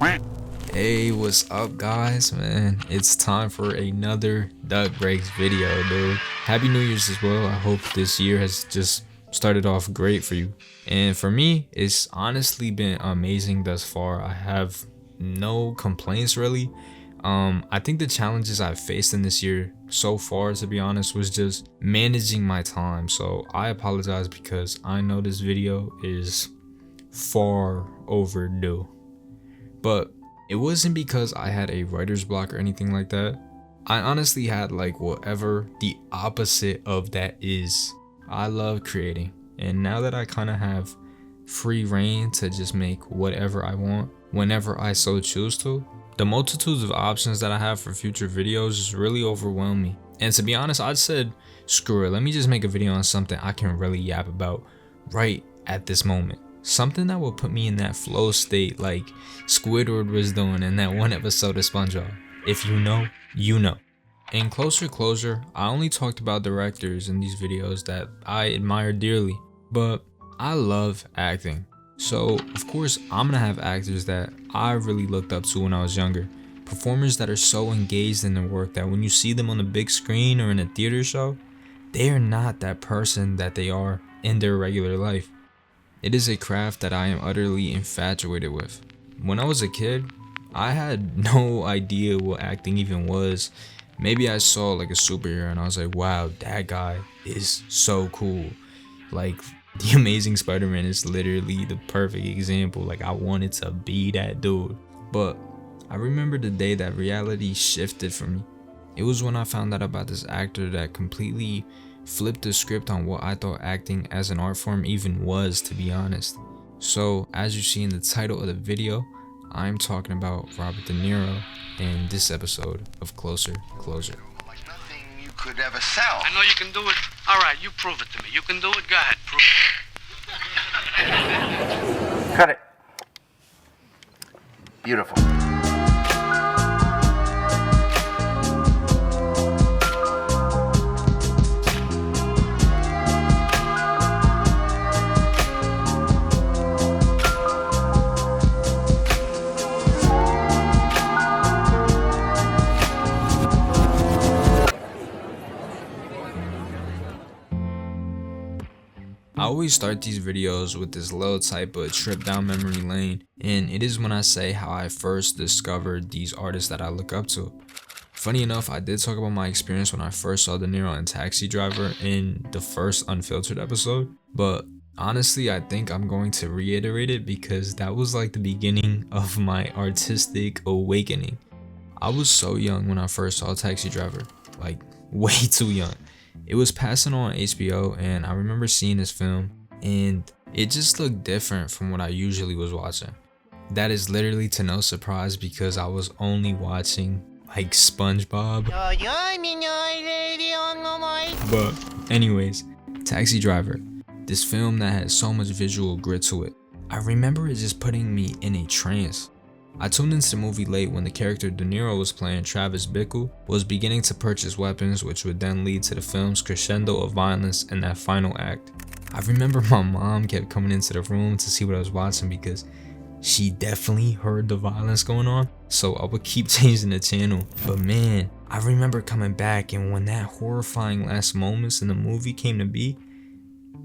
Hey, what's up guys, man? It's time for another Duck Breaks video, dude. Happy New Year's as well. I hope this year has just started off great for you. And for me, it's honestly been amazing thus far. I have no complaints really. I think the challenges I've faced in this year so far, to be honest, was just managing my time. So I apologize because I know this video is far overdue. But it wasn't because I had a writer's block or anything like that. I honestly had like whatever the opposite of that is. I love creating, and now that I kind of have free reign to just make whatever I want whenever I so choose to, the multitudes of options that I have for future videos just really overwhelm me. And to be honest, I said, screw it, let me just make a video on something I can really yap about right at this moment. Something that will put me in that flow state like Squidward was doing in that one episode of SpongeBob. If you know, you know. In Closer, I only talked about directors in these videos that I admire dearly, but I love acting. So of course I'm gonna have actors that I really looked up to when I was younger. Performers that are so engaged in their work that when you see them on the big screen or in a theater show, they are not that person that they are in their regular life. It is a craft that I am utterly infatuated with. When I was a kid, I had no idea what acting even was. Maybe I saw like a superhero and I was like, wow, that guy is so cool. Like the Amazing Spider-Man is literally the perfect example. Like I wanted to be that dude. But I remember the day that reality shifted for me. It was when I found out about this actor that completely flipped the script on what I thought acting as an art form even was, to be honest. So as you see in the title of the video, I'm talking about Robert De Niro in this episode of Closer. Like nothing you could ever sell. I know you can do it. All right, you prove it to me. You can do it. Go ahead, prove it. Cut it. Beautiful. I always start these videos with this little type of trip down memory lane, and it is when I say how I first discovered these artists that I look up to. Funny enough, I did talk about my experience when I first saw De Niro in Taxi Driver in the first Unfiltered episode, but honestly I think I'm going to reiterate it because that was like the beginning of my artistic awakening. I was so young when I first saw Taxi Driver, like way too young. It was passing on HBO and I remember seeing this film and it just looked different from what I usually was watching. That is literally to no surprise because I was only watching like SpongeBob. But anyways, Taxi Driver, this film that had so much visual grit to it. I remember it just putting me in a trance. I tuned into the movie late when the character De Niro was playing, Travis Bickle, was beginning to purchase weapons, which would then lead to the film's crescendo of violence in that final act. I remember my mom kept coming into the room to see what I was watching because she definitely heard the violence going on, so I would keep changing the channel. But man, I remember coming back, and when that horrifying last moments in the movie came to be,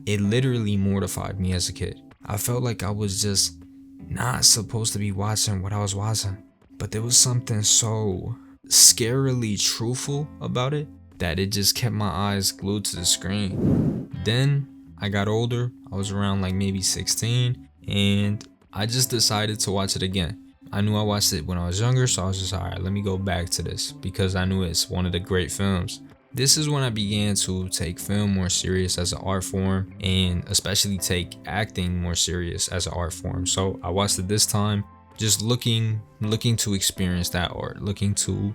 it literally mortified me as a kid. I felt like I was just not supposed to be watching what I was watching, but there was something so scarily truthful about it that it just kept my eyes glued to the screen. Then I got older, I was around like maybe 16, and I just decided to watch it again. I knew I watched it when I was younger, so I was just alright, let me go back to this because I knew it's one of the great films. This is when I began to take film more serious as an art form, and especially take acting more serious as an art form. So I watched it this time, just looking to experience that art, looking to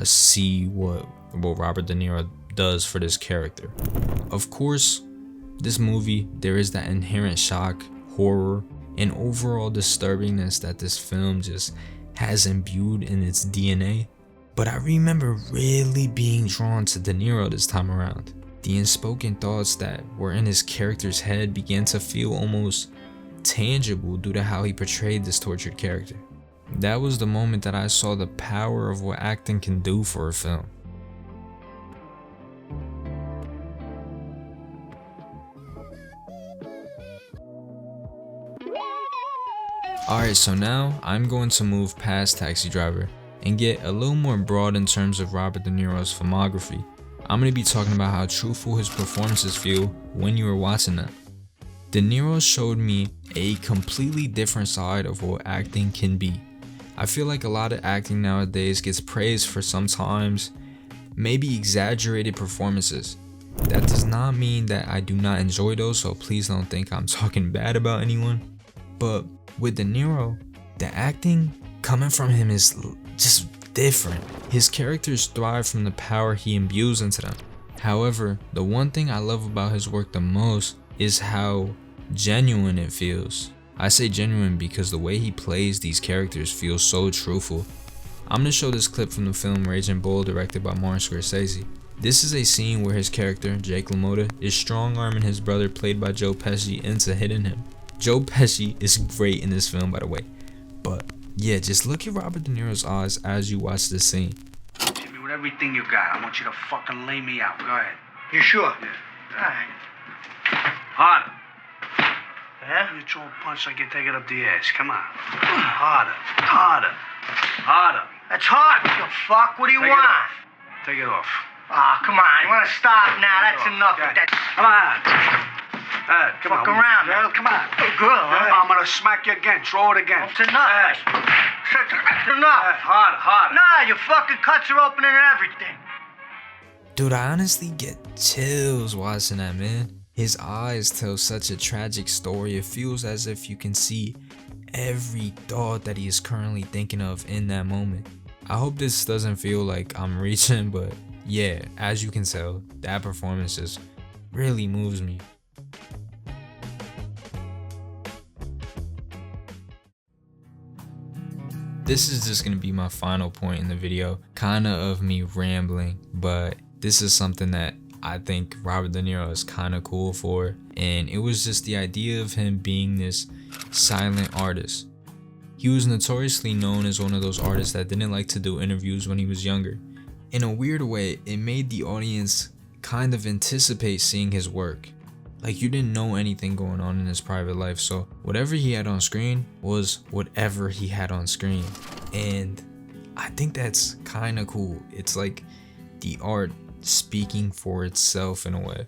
see what Robert De Niro does for this character. Of course, this movie, there is that inherent shock, horror, and overall disturbingness that this film just has imbued in its DNA. But I remember really being drawn to De Niro this time around. The unspoken thoughts that were in his character's head began to feel almost tangible due to how he portrayed this tortured character. That was the moment that I saw the power of what acting can do for a film. Alright, so now I'm going to move past Taxi Driver and get a little more broad in terms of Robert De Niro's filmography. I'm going to be talking about how truthful his performances feel when you are watching them. De Niro showed me a completely different side of what acting can be. I feel like a lot of acting nowadays gets praised for sometimes maybe exaggerated performances. That does not mean that I do not enjoy those, so please don't think I'm talking bad about anyone. But with De Niro, the acting coming from him is just different. His characters thrive from the power he imbues into them. However, the one thing I love about his work the most is how genuine it feels. I say genuine because the way he plays these characters feels so truthful. I'm going to show this clip from the film Raging Bull, directed by Martin Scorsese. This is a scene where his character, Jake LaMotta, is strong-arming his brother, played by Joe Pesci, into hitting him. Joe Pesci is great in this film, by the way. But yeah, just look at Robert De Niro's eyes as you watch this scene. Hit me with everything you got. I want you to fucking lay me out. Go ahead. You sure? Yeah. Alright. Harder. Yeah? You throw a punch like you take it up the ass. Come on. Harder. Harder. Harder. That's hard, you fuck. What do you Take it want? off. Take it off. Ah, come on. You wanna stop now? That's Take it off. enough. Okay. That's Come on. Come fuck on. around, Girl, man. come on. Good, huh? I'm gonna smack you again. Throw it again. That's enough. That's enough. Harder, harder. Nah, your fucking cuts are opening and everything. Dude, I honestly get chills watching that, man. His eyes tell such a tragic story. It feels as if you can see every thought that he is currently thinking of in that moment. I hope this doesn't feel like I'm reaching, but yeah, as you can tell, that performance just really moves me. This is just gonna be my final point in the video, kinda of me rambling, but this is something that I think Robert De Niro is kinda cool for, and it was just the idea of him being this silent artist. He was notoriously known as one of those artists that didn't like to do interviews when he was younger. In a weird way, it made the audience kind of anticipate seeing his work. Like, you didn't know anything going on in his private life, so whatever he had on screen was whatever he had on screen. And I think that's kind of cool. It's like the art speaking for itself in a way.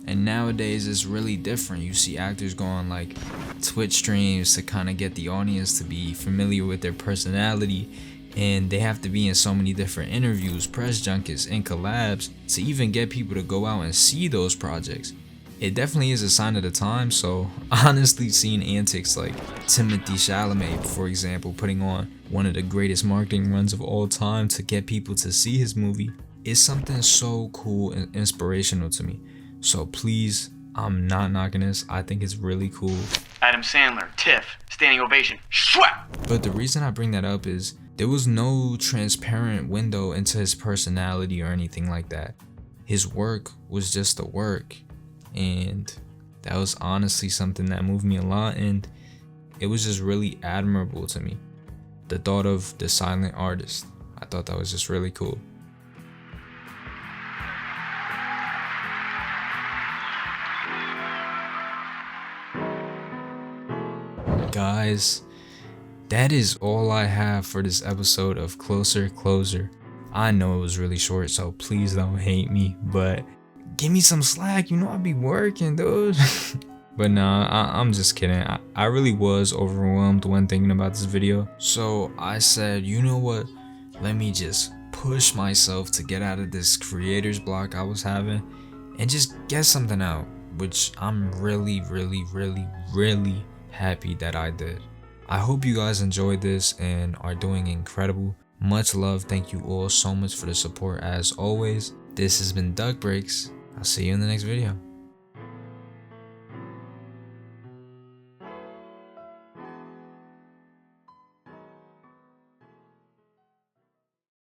And nowadays it's really different. You see actors go on like Twitch streams to kind of get the audience to be familiar with their personality, and they have to be in so many different interviews, press junkets, and collabs to even get people to go out and see those projects. It definitely is a sign of the time, so honestly seeing antics like Timothée Chalamet, for example, putting on one of the greatest marketing runs of all time to get people to see his movie is something so cool and inspirational to me. So please, I'm not knocking this. I think it's really cool. Adam Sandler, Tiff, standing ovation, schwap! But the reason I bring that up is there was no transparent window into his personality or anything like that. His work was just the work. And that was honestly something that moved me a lot, and it was just really admirable to me. The thought of the silent artist, I thought that was just really cool. Guys, that is all I have for this episode of Closer Closer. I know it was really short, so please don't hate me, but give me some slack, you know I be working, dude. But nah, I'm just kidding. I really was overwhelmed when thinking about this video. So I said, you know what? Let me just push myself to get out of this creator's block I was having and just get something out, which I'm really happy that I did. I hope you guys enjoyed this and are doing incredible. Much love. Thank you all so much for the support as always. This has been Duck Breaks. I'll see you in the next video.